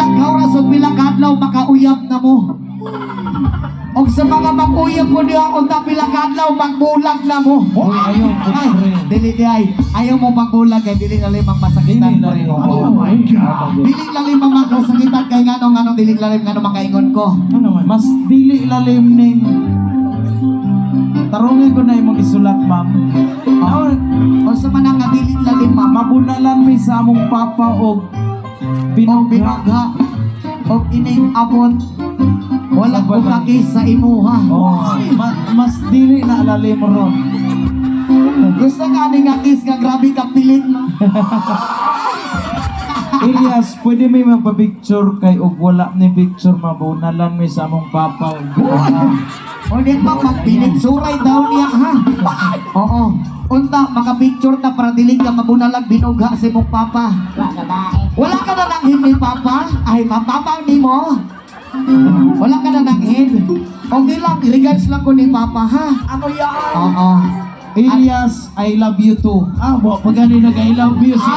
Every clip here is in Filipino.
nagkaw ra sa pila ka adlaw makauyab na mo. Og sa mga mag-uyab ko diha unta pila ka adlaw magbulag na mo. Ayaw ko Ay, pre. dili di ay. Ayaw mo magbulag kay dili na limang masakitan Dili mo na rin. limang. Oh my God. Dili na limang masakitan kay nganong dili na limang ngano makaingon ko. Ano naman? Mas dili lalim ning tarungin ko na imong isulat, ma'am. O sa manang nga dili na limang Mabunalan mi sa among papa og binogha binogha og ining abot wala ko kakis sa imuha. Oh, mas dili na lalim ron. Gusto ka ni nga kiss nga grabe ka pilit mo. Elias, pwede may magpa-picture kay og wala ni picture mabunalan mi sa among papa og O di pa magpilit suray daw niya ha. Oo. Unta maka-picture ta para dili ka mabunalag binugha si mong papa. Wala ka na nang hindi papa? Ay mapapa ni mo. Wala ka na nang hindi. Okay lang, regards lang ko ni papa ha. Ano yan? Oo. Elias, I love you too. Pag gani nag-I love you siya.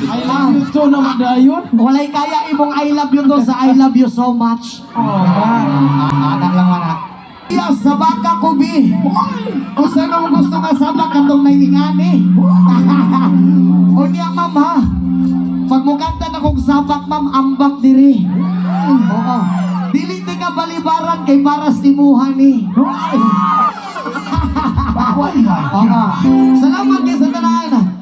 I love you too naman dayon. Walay kaya imong I love you to sa I love you so much. Anak lang anak. Yes, sa baka ko bi. Kung saan mo gusto nga sabak katong naingani. O niya mama. Pag mukanta na kong sabak ma'am, ambak diri. Oo. Dili ti ka balibaran kay paras ni Muhani. Oo. Salamat